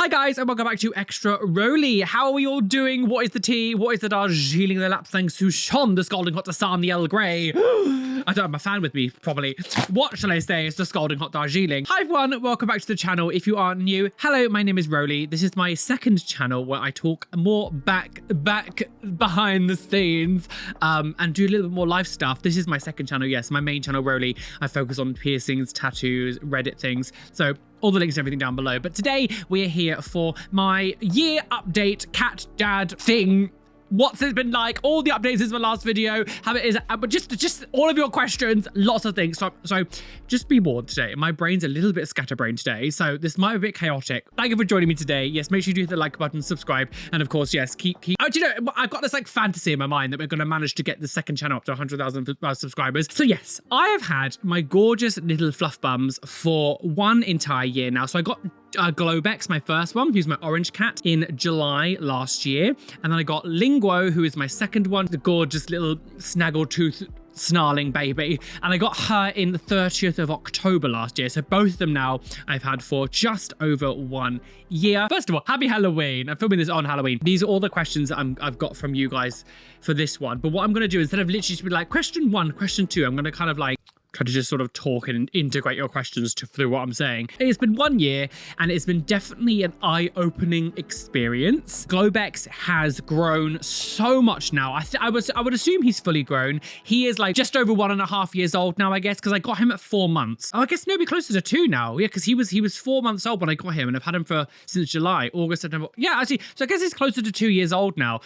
Hi guys, and welcome back to Extra Roly. How are we all doing? What is the tea? What is the Darjeeling, the Lapsang Souchon, the Scalding Hot Assam, the Earl Grey? I don't have my fan with me, probably. What shall I say? It's the Scalding Hot Darjeeling. Hi everyone, welcome back to the channel. If you are new, hello, my name is Roly. This is my second channel where I talk more back behind the scenes and do a little bit more life stuff. This is my second channel, yes, my main channel, Roly. I focus on piercings, tattoos, Reddit things. So all the links and everything down below. But today we're here for my year update cat dad thing. What's it been like? All the updates since my last video, how it is, but just all of your questions, lots of things. So just be warned today. My brain's a little bit scatterbrained today, so this might be a bit chaotic. Thank you for joining me today. Yes, make sure you do hit the like button, subscribe, and of course, yes, keep. Oh, do you know, I've got this like fantasy in my mind that we're going to manage to get the second channel up to 100,000 subscribers. So yes, I have had my gorgeous little fluff bums for one entire year now. So I got Globex, my first one, who's my orange cat, in July last year. And then I got Linguo, who is my second one, the gorgeous little snaggletooth snarling baby. And I got her in the 30th of October last year. So both of them now I've had for just over 1 year. First of all, happy Halloween. I'm filming this on Halloween. These are all the questions that I've got from you guys for this one. But what I'm going to do, instead of literally just be like, question 1, question 2, I'm going to kind of like try to just sort of talk and integrate your questions through what I'm saying. It's been 1 year and it's been definitely an eye-opening experience. Globex has grown so much now. I would assume he's fully grown. He is like just over 1.5 years old now, I guess, because I got him at 4 months. Oh, I guess maybe closer to 2 now. Yeah, because he was 4 months old when I got him, and I've had him since July, August, September. Yeah, actually, so I guess he's closer to 2 years old now.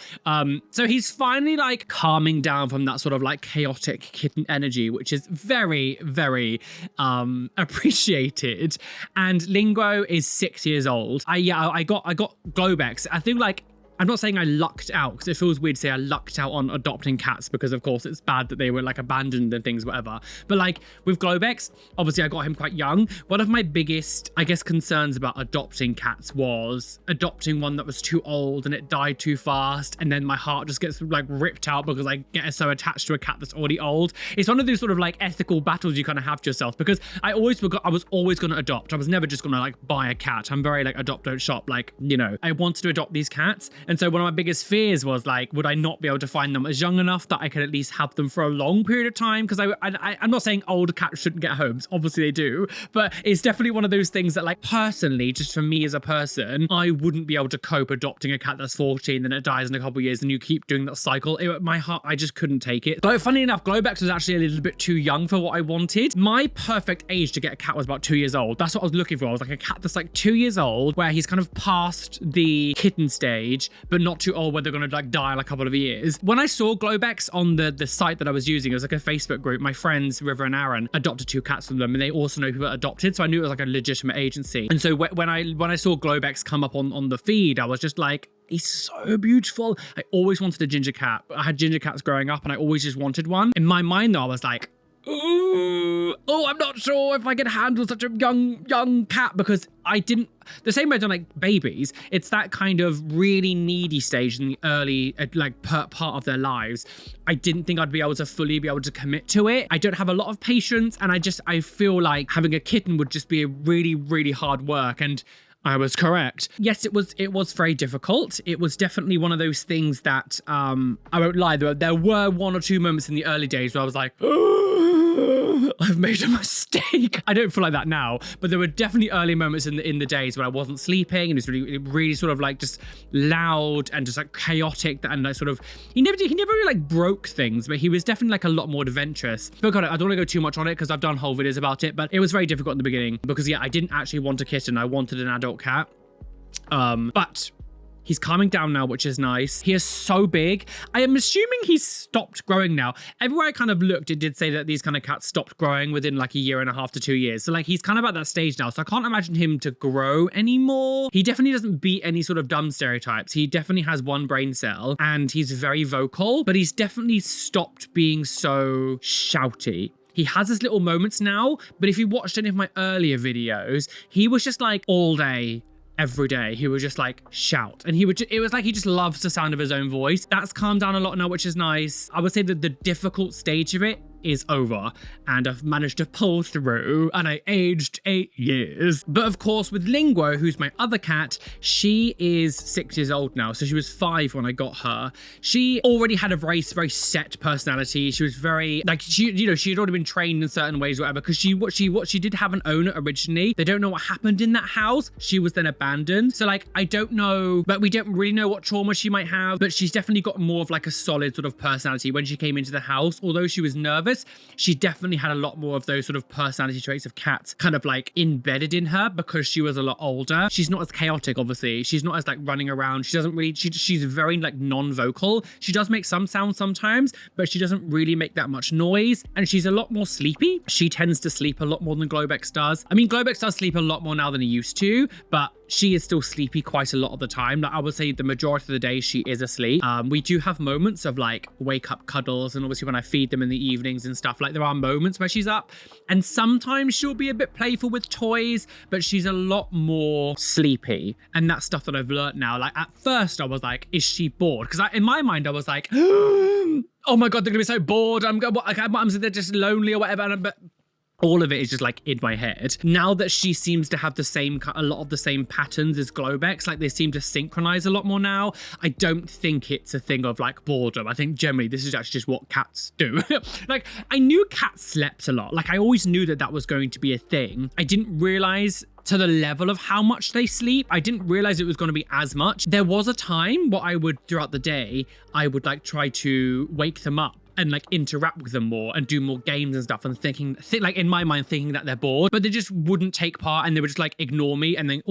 So he's finally like calming down from that sort of like chaotic kitten energy, which is very appreciated. And Linguo is 6 years old. I got Globex. I think like, I'm not saying I lucked out, because it feels weird to say I lucked out on adopting cats, because of course it's bad that they were like abandoned and things, whatever. But like with Globex, obviously I got him quite young. One of my biggest, I guess, concerns about adopting cats was adopting one that was too old and it died too fast, and then my heart just gets like ripped out because I get so attached to a cat that's already old. It's one of those sort of like ethical battles you kind of have to yourself, because I was always going to adopt. I was never just going to like buy a cat. I'm very like adopt, don't shop. Like, you know, I wanted to adopt these cats. And so one of my biggest fears was like, would I not be able to find them as young enough that I could at least have them for a long period of time? Because I'm not saying old cats shouldn't get homes. Obviously they do. But it's definitely one of those things that like personally, just for me as a person, I wouldn't be able to cope adopting a cat that's 14, then it dies in a couple of years and you keep doing that cycle. My heart, I just couldn't take it. But funny enough, Globex was actually a little bit too young for what I wanted. My perfect age to get a cat was about 2 years old. That's what I was looking for. I was like a cat that's like 2 years old, where he's kind of past the kitten stage, but not too old where they're gonna like die in a couple of years. When I saw Globex on the site that I was using, it was like a Facebook group. My friends River and Aaron adopted 2 cats from them, and they also know people that adopted, so I knew it was like a legitimate agency. And so when I saw Globex come up on the feed, I was just like, he's so beautiful. I always wanted a ginger cat. I had ginger cats growing up and I always just wanted one. In my mind though, I was like, ooh, oh, I'm not sure if I can handle such a young cat, because I didn't, the same way I don't like babies, it's that kind of really needy stage in the early, like part of their lives. I didn't think I'd be able to commit to it. I don't have a lot of patience, and I feel like having a kitten would just be a really hard work, and I was correct. Yes, it was very difficult. It was definitely one of those things that, I won't lie, there were 1 or 2 moments in the early days where I was like, I've made a mistake. I don't feel like that now, but there were definitely early moments in the days when I wasn't sleeping, and it was really sort of like just loud and just like chaotic, and like sort of, he never really like broke things, but he was definitely like a lot more adventurous. But God, I don't want to go too much on it because I've done whole videos about it, but it was very difficult in the beginning because yeah, I didn't actually want a kitten. I wanted an adult cat. But he's calming down now, which is nice. He is so big. I am assuming he's stopped growing now. Everywhere I kind of looked, it did say that these kind of cats stopped growing within like 1.5 to 2 years. So like he's kind of at that stage now. So I can't imagine him to grow anymore. He definitely doesn't beat any sort of dumb stereotypes. He definitely has 1 brain cell and he's very vocal, but he's definitely stopped being so shouty. He has his little moments now, but if you watched any of my earlier videos, he was just like all day, every day, he would just like shout, and it was like he just loves the sound of his own voice. That's calmed down a lot now, which is nice. I would say that the difficult stage of it is over and I've managed to pull through, and I aged 8 years. But of course with Linguo, who's my other cat, she is 6 years old now. So she was 5 when I got her. She already had a very set personality. She was very like, she had already been trained in certain ways or whatever, because she did have an owner originally. They don't know what happened in that house. She was then abandoned. So like, I don't know, but we don't really know what trauma she might have, but she's definitely got more of like a solid sort of personality when she came into the house. Although she was nervous, she definitely had a lot more of those sort of personality traits of cats kind of like embedded in her because she was a lot older. She's not as chaotic, obviously. She's not as like running around. She doesn't really, she's very like non-vocal. She does make some sounds sometimes, but she doesn't really make that much noise. And she's a lot more sleepy. She tends to sleep a lot more than Globex does. I mean, Globex does sleep a lot more now than he used to, but she is still sleepy quite a lot of the time. Like I would say the majority of the day she is asleep. We do have moments of like wake up cuddles, and obviously when I feed them in the evenings and stuff, like there are moments where she's up, and sometimes she'll be a bit playful with toys, but she's a lot more sleepy. And that's stuff that I've learned now. Like at first I was like, is she bored? Because in my mind I was like, oh my God, they're gonna be so bored. I'm they're just lonely or whatever. But all of it is just like in my head. Now that she seems to have a lot of the same patterns as Globex, like they seem to synchronize a lot more now. I don't think it's a thing of like boredom. I think generally this is actually just what cats do. Like I knew cats slept a lot. Like I always knew that was going to be a thing. I didn't realize to the level of how much they sleep. I didn't realize it was going to be as much. There was a time what I would, throughout the day, I would like try to wake them up and like interact with them more and do more games and stuff, and like in my mind thinking that they're bored, but they just wouldn't take part, and they would just like ignore me and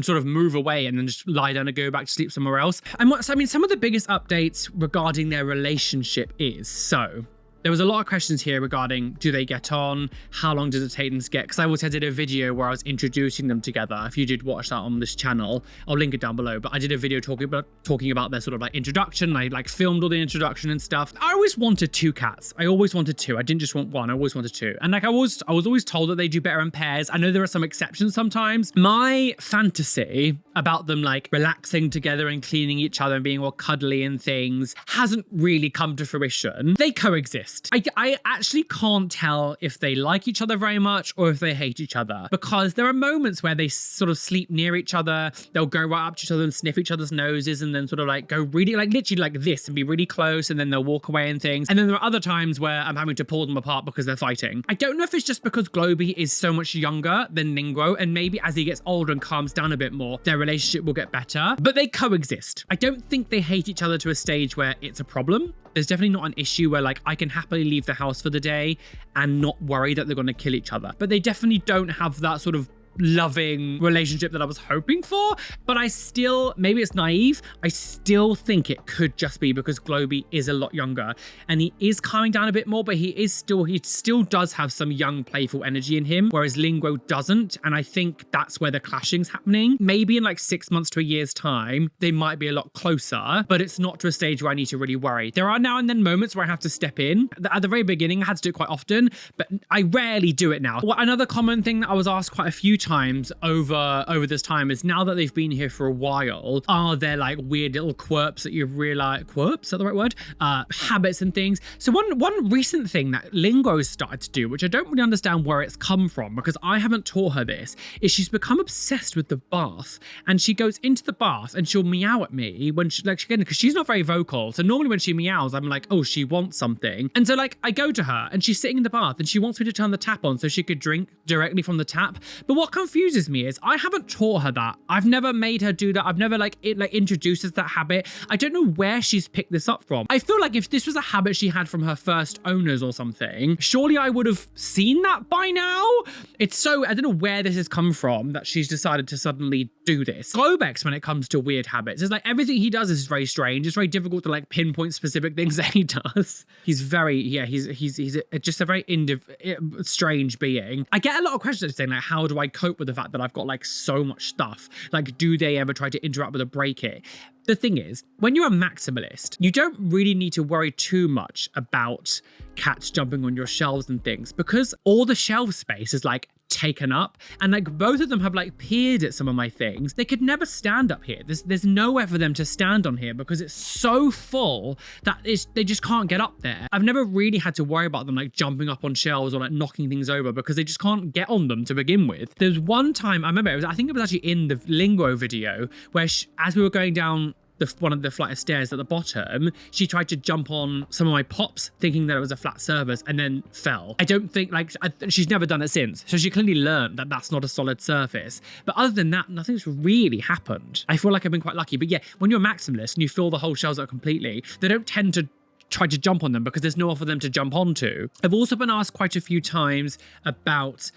sort of move away and then just lie down and go back to sleep somewhere else. And some of the biggest updates regarding their relationship is, so there was a lot of questions here regarding, do they get on? How long does it take them to get? Because I also did a video where I was introducing them together. If you did watch that on this channel, I'll link it down below. But I did a video talking about their sort of like introduction. I like filmed all the introduction and stuff. I always wanted 2 cats. I always wanted 2. I didn't just want 1. I always wanted 2. And like I was always told that they do better in pairs. I know there are some exceptions sometimes. My fantasy about them like relaxing together and cleaning each other and being all cuddly and things hasn't really come to fruition. They coexist. I actually can't tell if they like each other very much or if they hate each other, because there are moments where they sort of sleep near each other. They'll go right up to each other and sniff each other's noses, and then sort of like go really like literally like this and be really close, and then they'll walk away and things. And then there are other times where I'm having to pull them apart because they're fighting. I don't know if it's just because Globy is so much younger than Linguo, and maybe as he gets older and calms down a bit more, their relationship will get better, but they coexist. I don't think they hate each other to a stage where it's a problem. There's definitely not an issue where like I can happily leave the house for the day and not worry that they're going to kill each other. But they definitely don't have that sort of loving relationship that I was hoping for. But I still, maybe it's naive, I still think it could just be because Globy is a lot younger and he is calming down a bit more, but he still does have some young playful energy in him, whereas Linguo doesn't. And I think that's where the clashing's happening. Maybe in like 6 months to a year's time they might be a lot closer, but it's not to a stage where I need to really worry. There are now and then moments where I have to step in. At the very beginning I had to do it quite often, but I rarely do it now. Another common thing that I was asked quite a few times over this time is, now that they've been here for a while, are there like weird little quirks that you've realized, quirks, is that the right word? Habits and things. So one recent thing that Linguo's started to do, which I don't really understand where it's come from because I haven't taught her this, is she's become obsessed with the bath, and she goes into the bath and she'll meow at me when she, like, again, because she's not very vocal. So normally when she meows, I'm like, oh, she wants something. And so like I go to her and she's sitting in the bath and she wants me to turn the tap on so she could drink directly from the tap. But what confuses me is I haven't taught her that. I've never made her do that. I've never introduced us that habit. I don't know where she's picked this up from. I feel like if this was a habit she had from her first owners or something, surely I would have seen that by now. It's so, I don't know where this has come from that she's decided to suddenly do this. Globex, when it comes to weird habits, it's like everything he does is very strange. It's very difficult to like pinpoint specific things that he does. He's very, yeah, he's just a very strange being. I get a lot of questions saying like, how do I cope with the fact that I've got like so much stuff? Like, do they ever try to interact with or break it? The thing is, when you're a maximalist, you don't really need to worry too much about cats jumping on your shelves and things, because all the shelf space is like taken up. And like both of them have like peered at some of my things. They could never stand up here. There's nowhere for them to stand on here because it's so full that they just can't get up there. I've never really had to worry about them like jumping up on shelves or like knocking things over because they just can't get on them to begin with. There's one time I remember, I think it was actually in the Lingo video where as we were going down one of the flight of stairs at the bottom, she tried to jump on some of my pops thinking that it was a flat surface and then fell. I don't think she's never done it since. So she clearly learned that that's not a solid surface. But other than that, nothing's really happened. I feel like I've been quite lucky. But yeah, when you're a maximalist and you fill the whole shelves up completely, they don't tend to try to jump on them because there's nowhere for them to jump onto. I've also been asked quite a few times about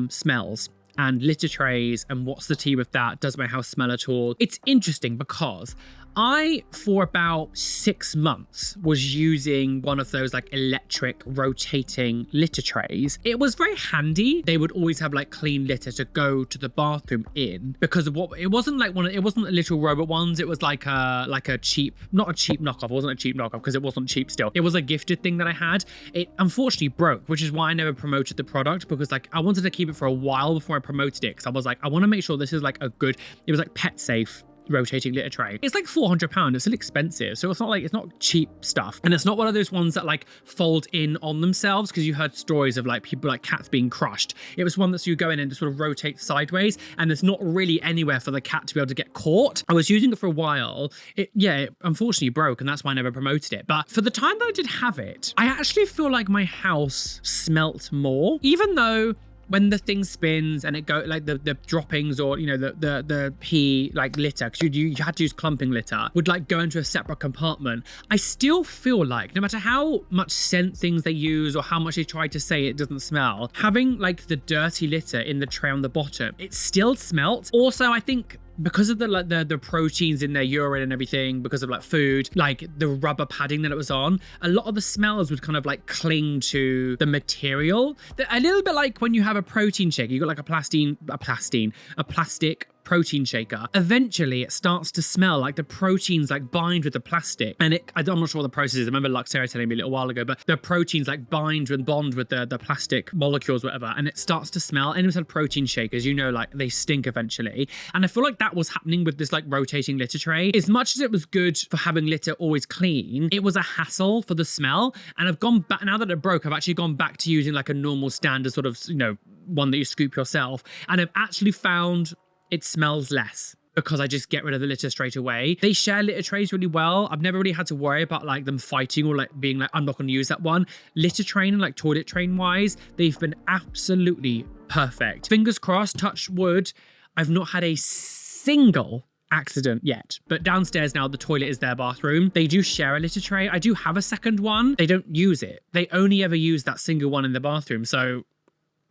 smells and litter trays and what's the tea with that? Does my house smell at all? It's interesting because I, for about 6 months, was using one of those like electric rotating litter trays. It was very handy. They would always have like clean litter to go to the bathroom in because of what it wasn't like it wasn't the little robot ones. It was like a cheap, not a cheap knockoff. It wasn't a cheap knockoff because it wasn't cheap still. It was a gifted thing that I had. It unfortunately broke, which is why I never promoted the product because like I wanted to keep it for a while before I promoted it because I was like, I want to make sure this is like a good, it was like pet safe rotating litter tray. It's like £400. It's still expensive. So it's not cheap stuff. And it's not one of those ones that like fold in on themselves because you heard stories of like people like cats being crushed. It was one that you go in and just sort of rotate sideways and there's not really anywhere for the cat to be able to get caught. I was using it for a while. It unfortunately broke and that's why I never promoted it. But for the time that I did have it, I actually feel like my house smelt more, even though when the thing spins and it go like the droppings or the pee like litter, because you had to use clumping litter, would like go into a separate compartment. I still feel like no matter how much scent things they use or how much they try to say it doesn't smell, having like the dirty litter in the tray on the bottom, it still smelt. Also, I think because of the proteins in their urine and everything, because of like food, like the rubber padding that it was on, a lot of the smells would kind of like cling to the material. A little bit like when you have a protein shake, you got like a plastic protein shaker. Eventually it starts to smell like the proteins like bind with the plastic, and I'm not sure what the process is. I remember Sarah telling me a little while ago, but the proteins like bond with the plastic molecules, whatever, and it starts to smell. Anyone had protein shakers, like they stink eventually. And I feel like that was happening with this like rotating litter tray. As much as it was good for having litter always clean, it was a hassle for the smell. And I've gone back, now that it broke, I've actually gone back to using like a normal standard sort of, one that you scoop yourself. And I've actually found it smells less because I just get rid of the litter straight away. They share litter trays really well. I've never really had to worry about like them fighting or like being like, I'm not going to use that one. Litter train and like toilet train wise, they've been absolutely perfect. Fingers crossed, touch wood, I've not had a single accident yet. But downstairs now, the toilet is their bathroom. They do share a litter tray. I do have a second one. They don't use it. They only ever use that single one in the bathroom. So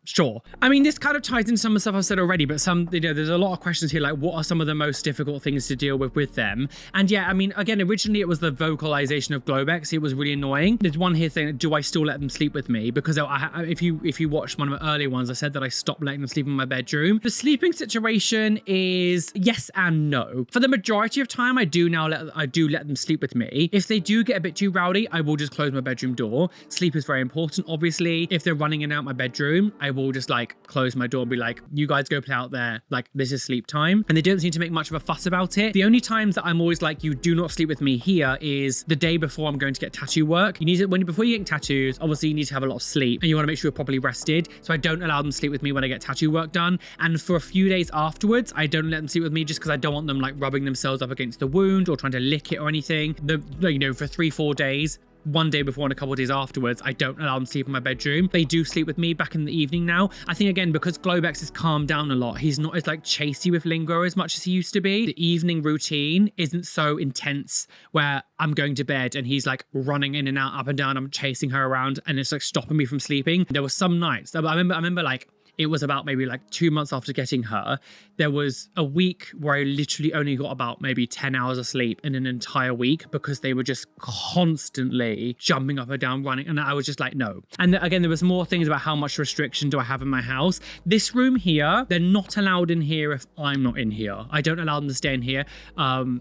sure. I mean, this kind of ties into some of the stuff I've said already, but there's a lot of questions here, like what are some of the most difficult things to deal with them? And yeah, I mean, again, originally it was the vocalization of Globex. It was really annoying. There's one here saying, do I still let them sleep with me? Because if you watched one of my earlier ones, I said that I stopped letting them sleep in my bedroom. The sleeping situation is yes and no. For the majority of time, I do let them sleep with me. If they do get a bit too rowdy, I will just close my bedroom door. Sleep is very important, obviously. If they're running in and out my bedroom, I will just like close my door and be like, you guys go play out there, like this is sleep time. And they don't seem to make much of a fuss about it. The only times that I'm always like, you do not sleep with me here is the day before I'm going to get tattoo work. You need to, before you get tattoos, obviously you need to have a lot of sleep and you want to make sure you're properly rested. So I don't allow them to sleep with me when I get tattoo work done. And for a few days afterwards, I don't let them sleep with me just because I don't want them like rubbing themselves up against the wound or trying to lick it or anything. For 3-4 days, one day before and a couple of days afterwards, I don't allow them to sleep in my bedroom. They do sleep with me back in the evening now. I think again, because Globex has calmed down a lot, he's not as like chasey with Lingo as much as he used to be. The evening routine isn't so intense where I'm going to bed and he's like running in and out, up and down. I'm chasing her around and it's like stopping me from sleeping. There were some nights that I remember like, it was about maybe like 2 months after getting her. There was a week where I literally only got about maybe 10 hours of sleep in an entire week because they were just constantly jumping up and down, running. And I was just like, no. And again, there was more things about how much restriction do I have in my house. This room here, they're not allowed in here if I'm not in here. I don't allow them to stay in here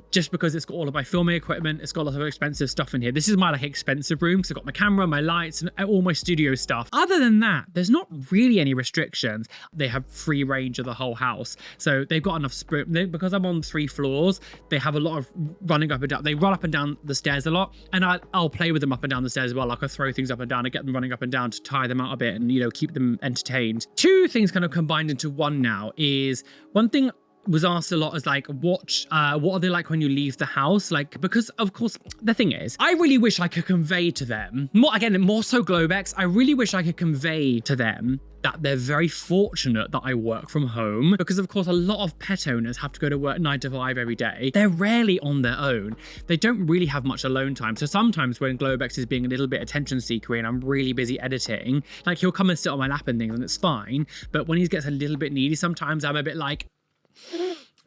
just because it's got all of my filming equipment. It's got a lot of expensive stuff in here. This is my like expensive room because I've got my camera, my lights, and all my studio stuff. Other than that, there's not really any restriction. restrictions. They have free range of the whole house. So they've got enough because I'm on 3 floors, they have a lot of running up and down. They run up and down the stairs a lot, and I'll play with them up and down the stairs as well. Like I throw things up and down and get them running up and down to tire them out a bit and, you know, keep them entertained. 2 things kind of combined into one now is one thing was asked a lot is like, what are they like when you leave the house? Like, because of course, the thing is, I really wish I could convey to them, more so Globex, I really wish I could convey to them that they're very fortunate that I work from home, because of course a lot of pet owners have to go to work 9 to 5 every day. They're rarely on their own. They don't really have much alone time. So sometimes when Globex is being a little bit attention seeky and I'm really busy editing, like he'll come and sit on my lap and things and it's fine. But when he gets a little bit needy, sometimes I'm a bit like,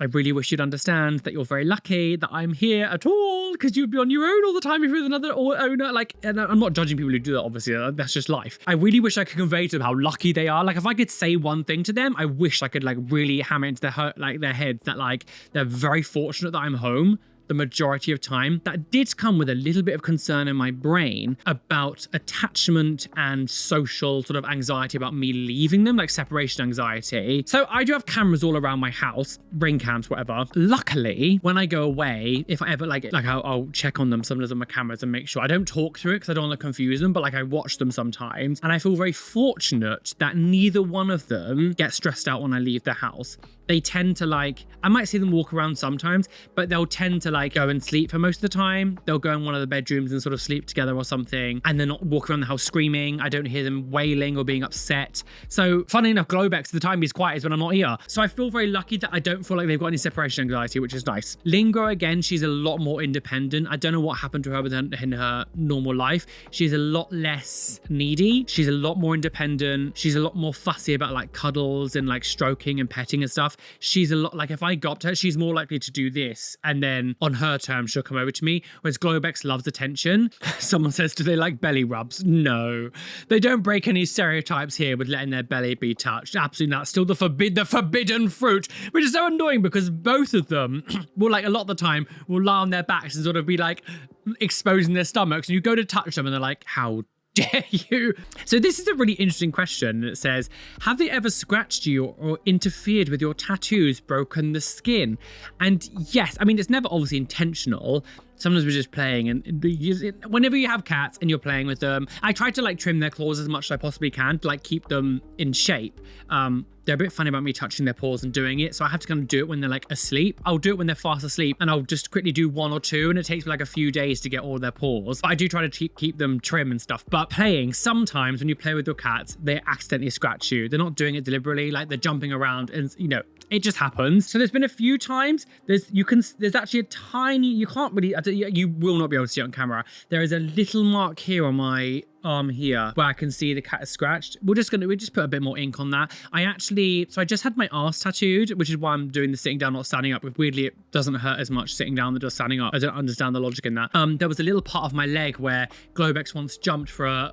I really wish you'd understand that you're very lucky that I'm here at all, because you'd be on your own all the time if you're with another owner. Like, and I'm not judging people who do that, obviously, that's just life. I really wish I could convey to them how lucky they are. Like, if I could say one thing to them, I wish I could like really hammer into their heads that like they're very fortunate that I'm home the majority of time. That did come with a little bit of concern in my brain about attachment and social sort of anxiety about me leaving them, like separation anxiety. So I do have cameras all around my house, ring cams, whatever. Luckily, when I go away, if I ever I'll check on them sometimes on my cameras and make sure I don't talk through it because I don't want to confuse them, but like I watch them sometimes. And I feel very fortunate that neither one of them get stressed out when I leave the house. They tend to like, I might see them walk around sometimes, but they'll tend to like go and sleep for most of the time. They'll go in one of the bedrooms and sort of sleep together or something, and they're not walking around the house screaming. I don't hear them wailing or being upset. So funny enough, Globex, the time he's quiet is when I'm not here. So I feel very lucky that I don't feel like they've got any separation anxiety, which is nice. Lingo, again, she's a lot more independent. I don't know what happened to her in her normal life. She's a lot less needy. She's a lot more independent. She's a lot more fussy about like cuddles and like stroking and petting and stuff. She's a lot like, if I go up to her, she's more likely to do this, and then on her terms she'll come over to me. Whereas Globex loves attention. Someone says, do they like belly rubs? No, they don't break any stereotypes here with letting their belly be touched. Absolutely not. Still the forbidden fruit, which is so annoying because both of them will, like, a lot of the time will lie on their backs and sort of be like exposing their stomachs, and you go to touch them and they're like, how dare you? So this is a really interesting question. It says, have they ever scratched you or interfered with your tattoos, broken the skin? And yes, I mean, it's never obviously intentional. Sometimes we're just playing, and whenever you have cats and you're playing with them, I try to like trim their claws as much as I possibly can to like keep them in shape. They're a bit funny about me touching their paws and doing it, so I have to kind of do it when they're like asleep. I'll do it when they're fast asleep, and I'll just quickly do 1 or 2, and it takes me like a few days to get all their paws. But I do try to keep them trim and stuff. But playing, sometimes when you play with your cats, they accidentally scratch you. They're not doing it deliberately, like they're jumping around, and you know, it just happens. So there's been a few times, there's actually a tiny, you can't really, you will not be able to see it on camera. There is a little mark here on my arm here where I can see the cat is scratched. We'll just put a bit more ink on that. So I just had my arse tattooed, which is why I'm doing the sitting down, not standing up. Weirdly, it doesn't hurt as much sitting down than does standing up. I don't understand the logic in that. There was a little part of my leg where Globex once jumped for a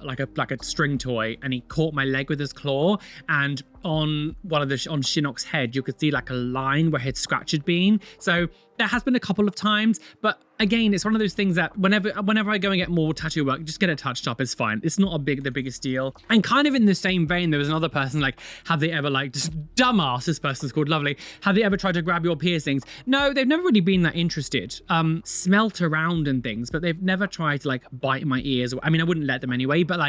string toy, and he caught my leg with his claw, and on Shinnok's head, you could see like a line where his scratch had been. So there has been a couple of times, but again, it's one of those things that whenever I go and get more tattoo work, just get it touched up, it's fine. It's not the biggest deal. And kind of in the same vein, there was another person like, have they ever like, just dumbass, this person's called Lovely, have they ever tried to grab your piercings? No, they've never really been that interested. Smelt around and things, but they've never tried to like bite my ears. I mean, I wouldn't let them anyway, but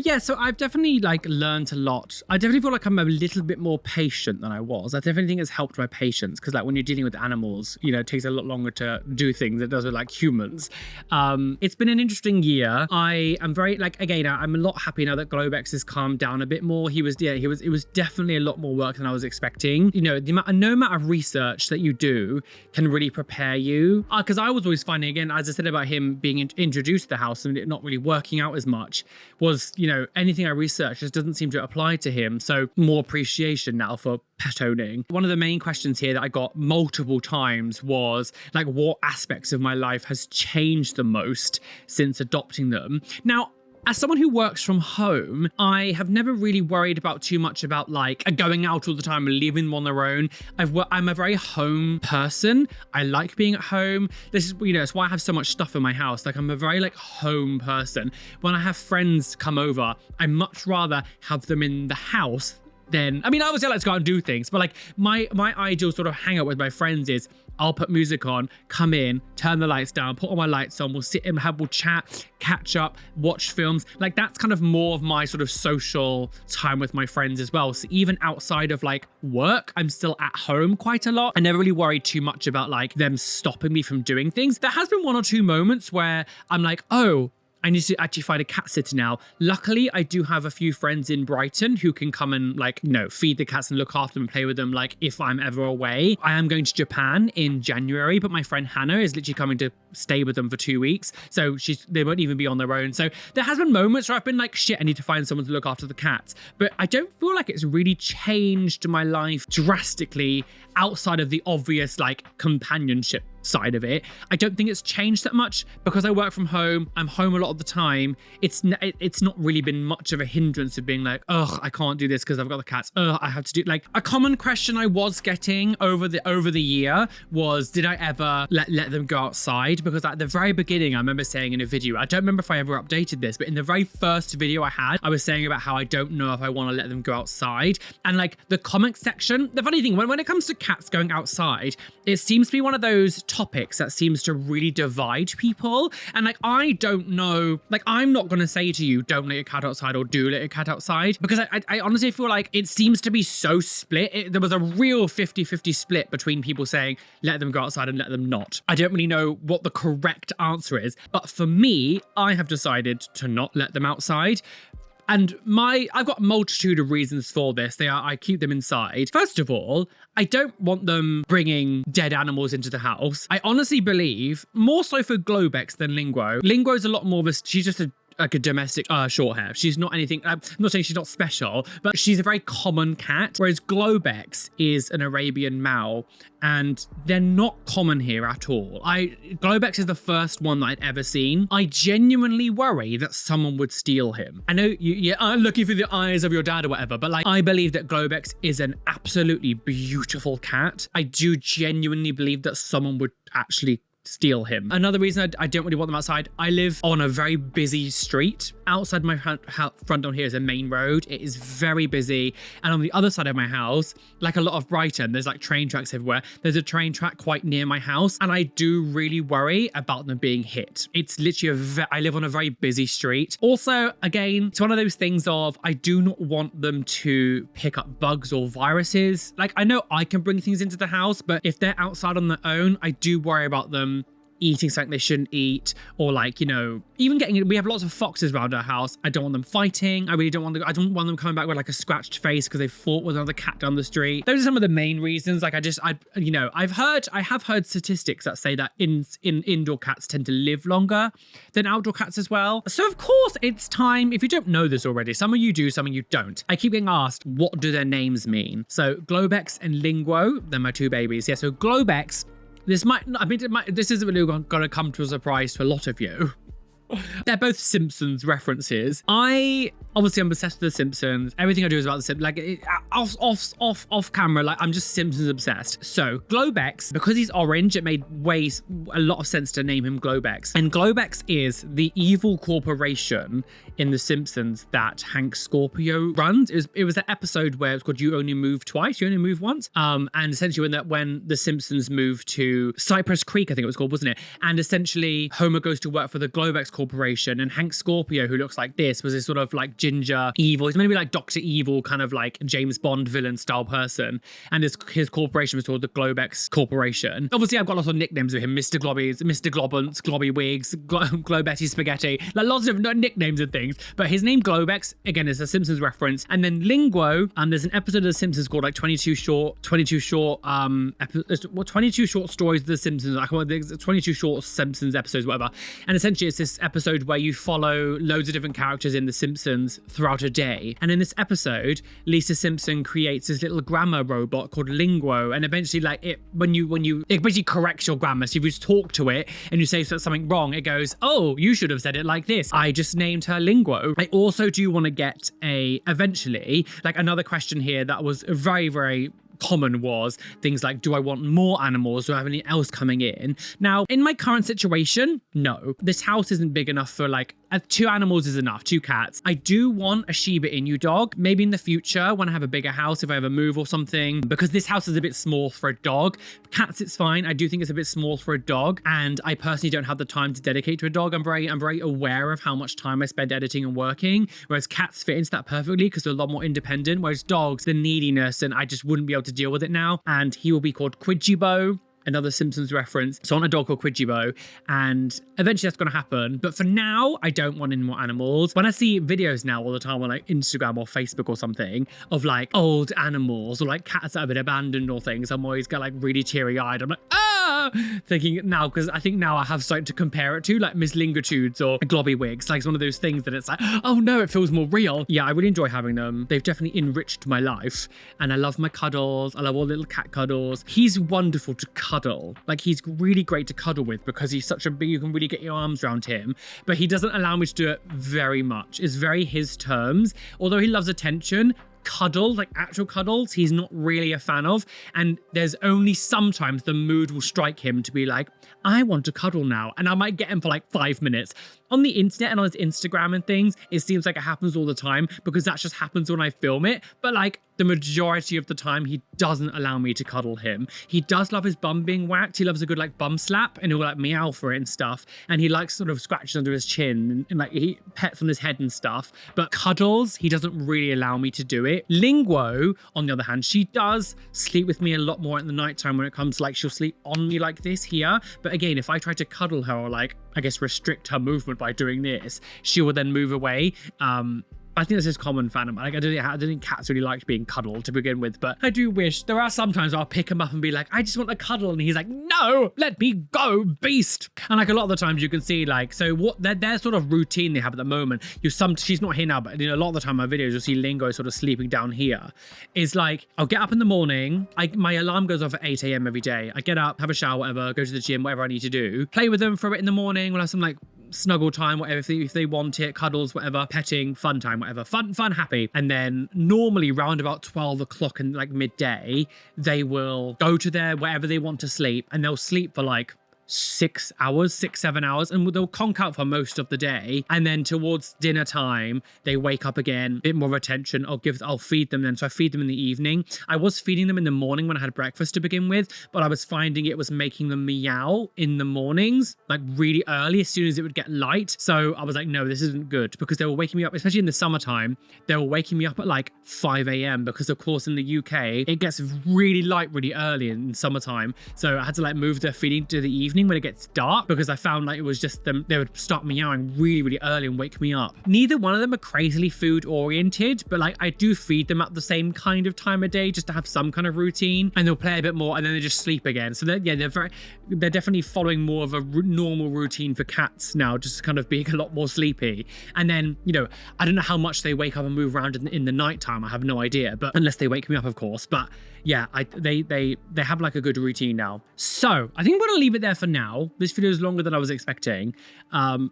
yeah, so I've definitely like learned a lot. I definitely feel like I'm a little bit more patient than I was. I definitely think it's helped my patience, because like when you're dealing with animals, you know, it takes a lot longer to do things than it does with like humans. It's been an interesting year. I am very again, I'm a lot happy now that Globex has calmed down a bit more. It was definitely a lot more work than I was expecting. You know, no amount of research that you do can really prepare you. Because I was always finding, again, as I said about him being introduced to the house and it not really working out as much, was, you know, anything I researched just doesn't seem to apply to him. So more appreciation now for pet owning. One of the main questions here that I got multiple times was like, what aspects of my life has changed the most since adopting them? Now, as someone who works from home, I have never really worried about too much about like going out all the time and leaving them on their own. I'm a very home person. I like being at home. This is, you know, it's why I have so much stuff in my house. Like, I'm a very like home person. When I have friends come over, I much rather have them in the house then, I mean, obviously I like to go out and do things, but like my ideal sort of hangout with my friends is I'll put music on, come in, turn the lights down, put all my lights on, we'll sit and we'll chat, catch up, watch films. Like that's kind of more of my sort of social time with my friends as well. So even outside of like work, I'm still at home quite a lot. I never really worry too much about like them stopping me from doing things. There has been 1 or 2 moments where I'm like, oh, I need to actually find a cat sitter now. Luckily, I do have a few friends in Brighton who can come and like, you know, feed the cats and look after them and play with them. Like if I'm ever away, I am going to Japan in January, but my friend Hannah is literally coming to stay with them for 2 weeks. So they won't even be on their own. So there has been moments where I've been like, shit, I need to find someone to look after the cats. But I don't feel like it's really changed my life drastically outside of the obvious like companionship side of it. I don't think it's changed that much because I work from home. I'm home a lot of the time. It's not really been much of a hindrance of being like, ugh, I can't do this because I've got the cats. Ugh, I have to do like a common question I was getting over the year was, did I ever let them go outside? Because at the very beginning, I remember saying in a video, I don't remember if I ever updated this, but in the very first video I had, I was saying about how I don't know if I want to let them go outside. And like the comment section, the funny thing, when it comes to cats going outside, it seems to be one of those topics that seems to really divide people. And like, I don't know, like, I'm not going to say to you, don't let your cat outside or do let your cat outside, because I honestly feel like it seems to be so split. There was a real 50-50 split between people saying, let them go outside and let them not. I don't really know what the correct answer is, but for me, I have decided to not let them outside. And I've got a multitude of reasons for this. I keep them inside. First of all, I don't want them bringing dead animals into the house. I honestly believe, more so for Globex than Linguo. Linguo's a lot more of she's just like a domestic short hair. She's not anything, I'm not saying she's not special, but she's a very common cat, whereas Globex is an Arabian Mau, and they're not common here at all. Globex is the first one that I'd ever seen. I genuinely worry that someone would steal him. I know I'm looking through the eyes of your dad or whatever, but like, I believe that Globex is an absolutely beautiful cat. I do genuinely believe that someone would actually steal him. Another reason I don't really want them outside, I live on a very busy street. Outside my front door here is a main road. It is very busy. And on the other side of my house, like a lot of Brighton, there's like train tracks everywhere. There's a train track quite near my house. And I do really worry about them being hit. It's literally I live on a very busy street. Also, again, it's one of those things of, I do not want them to pick up bugs or viruses. Like, I know I can bring things into the house, but if they're outside on their own, I do worry about them eating something they shouldn't eat, or like, you know, even we have lots of foxes around our house. I don't want them fighting. I don't want them coming back with like a scratched face because they fought with another cat down the street. Those are some of the main reasons. Like, I have heard statistics that say that indoor cats tend to live longer than outdoor cats as well. So of course it's time, if you don't know this already, some of you do, some of you don't. I keep getting asked, what do their names mean? So Globex and Linguo, they're my 2 babies. Yeah, so Globex, this isn't really going to come to a surprise to a lot of you. They're both Simpsons references. I'm obsessed with the Simpsons. Everything I do is about the Simpsons. Like off camera, like I'm just Simpsons obsessed. So Globex, because he's orange, it made a lot of sense to name him Globex. And Globex is the evil corporation in the Simpsons that Hank Scorpio runs. It was that episode where it's called You Only Move Twice, You Only Move Once. And essentially when the Simpsons moved to Cypress Creek, I think it was called, wasn't it? And essentially Homer goes to work for the Globex Corporation, and Hank Scorpio, who looks like this, was this sort of like ginger evil. He's meant to be like Dr. Evil, kind of like James Bond villain style person. And his corporation was called the Globex Corporation. Obviously, I've got lots of nicknames of him: Mr. Globbies, Mr. Globbants, Globby Wigs, Globetti Spaghetti, like lots of nicknames and things. But his name Globex, again, is a Simpsons reference. And then Linguo, there's an episode of The Simpsons called like 22 short stories of The Simpsons. I can't remember, 22 short Simpsons episodes, whatever. And essentially, it's this episode where you follow loads of different characters in The Simpsons throughout a day. And in this episode, Lisa Simpson creates this little grammar robot called Linguo, and eventually, like, it basically corrects your grammar. So if you just talk to it and you say something wrong, it goes, oh, you should have said it like this. I just named her Linguo. I also do want to get eventually, like, another question here that was very, very common was things like, do I want more animals? Do I have anything else coming in? Now, in my current situation, no. This house isn't big enough for like 2 animals is enough, 2 cats. I do want a Shiba Inu dog, maybe in the future when I have a bigger house, if I ever move or something, because this house is a bit small for a dog. Cats, it's fine. I do think it's a bit small for a dog, and I personally don't have the time to dedicate to a dog. I'm very aware of how much time I spend editing and working, whereas cats fit into that perfectly because they're a lot more independent, whereas dogs, the neediness, and I just wouldn't be able to deal with it now. And he will be called Quidgibo, another Simpsons reference. So I want a dog called Quidgibo, and eventually that's going to happen. But for now, I don't want any more animals. When I see videos now all the time on like Instagram or Facebook or something of like old animals or like cats that have been abandoned or things, I'm always get like really teary-eyed. I'm like, thinking now, because I think now I have something to compare it to, like Miss Lingitudes or Globby Wigs. Like it's one of those things that it's like, oh no, it feels more real. Yeah, I really enjoy having them. They've definitely enriched my life, and I love my cuddles. I love all the little cat cuddles. He's wonderful to cuddle. Like he's really great to cuddle with because he's such a big, you can really get your arms around him, but he doesn't allow me to do it very much. It's very his terms. Although he loves attention, cuddle, like actual cuddles, he's not really a fan of. And there's only sometimes the mood will strike him to be like, I want to cuddle now. And I might get him for like 5 minutes. On the internet and on his Instagram and things, it seems like it happens all the time because that just happens when I film it. But like the majority of the time, he doesn't allow me to cuddle him. He does love his bum being whacked. He loves a good like bum slap, and he'll like meow for it and stuff. And he likes sort of scratches under his chin and like he pets on his head and stuff. But cuddles, he doesn't really allow me to do it. Linguo, on the other hand, she does sleep with me a lot more at the nighttime when it comes to like, she'll sleep on me like this here. But again, if I try to cuddle her or like, I guess restrict her movement by doing this, she will then move away. I think this is common for animals. Like, I don't think cats really like being cuddled to begin with, but I do wish. There are sometimes I'll pick him up and be like, I just want a cuddle. And he's like, no, let me go, beast. And like a lot of the times you can see like, so what their sort of routine they have at the moment, she's not here now, but a lot of the time in my videos, you'll see Lingo sort of sleeping down here. Is like, I'll get up in the morning. My alarm goes off at 8 a.m. every day. I get up, have a shower, whatever, go to the gym, whatever I need to do, play with them for a bit in the morning. We'll have some like snuggle time, whatever, if they want it, cuddles, whatever, petting, fun time, whatever, fun, happy. And then normally round about 12 o'clock and like midday, they will go to their wherever they want to sleep, and they'll sleep for like 6 hours, 7 hours, and they'll conk out for most of the day. And then towards dinner time, they wake up again, a bit more attention. I'll feed them then. So I feed them in the evening. I was feeding them in the morning when I had breakfast to begin with, but I was finding it was making them meow in the mornings, like really early, as soon as it would get light. So I was like, no, this isn't good, because they were waking me up, especially in the summertime, they were waking me up at like 5 a.m. because of course in the UK, it gets really light really early in summertime. So I had to like move their feeding to the evening when it gets dark, because I found like it was just them, they would start meowing really early and wake me up. Neither one of them are crazily food oriented, but like I do feed them at the same kind of time of day just to have some kind of routine, and they'll play a bit more and then they just sleep again. So they're definitely following more of a normal routine for cats now, just kind of being a lot more sleepy. And then, you know, I don't know how much they wake up and move around in the nighttime. I have no idea, but unless they wake me up, of course. But yeah, they have like a good routine now. So I think I'm gonna leave it there for now. This video is longer than I was expecting. I'll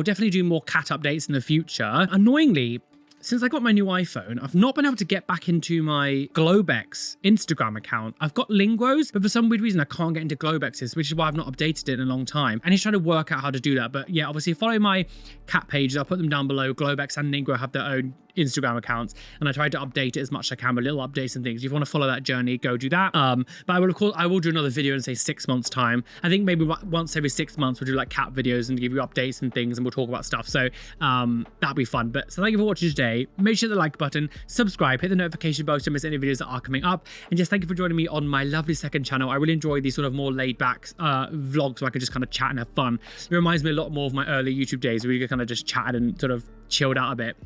definitely do more cat updates in the future. Annoyingly, since I got my new iPhone, I've not been able to get back into my Globex Instagram account. I've got Linguos, but for some weird reason, I can't get into Globex's, which is why I've not updated it in a long time. And he's trying to work out how to do that. But yeah, obviously follow my cat pages. I'll put them down below. Globex and Linguo have their own Instagram accounts, and I try to update it as much as I can with little updates and things. If you want to follow that journey, go do that. But I will do another video in say 6 months time. I think maybe once every 6 months we'll do like cat videos and give you updates and things, and we'll talk about stuff. So that'll be fun. But so thank you for watching today. Make sure to hit the like button, subscribe, hit the notification bell to miss any videos that are coming up, and just thank you for joining me on my lovely second channel. I really enjoy these sort of more laid back vlogs where I can just kind of chat and have fun. It reminds me a lot more of my early YouTube days where you kind of just chatted and sort of chilled out a bit.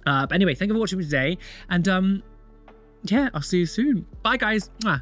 But anyway, thank you for watching me today, and yeah, I'll see you soon. Bye guys. Mwah.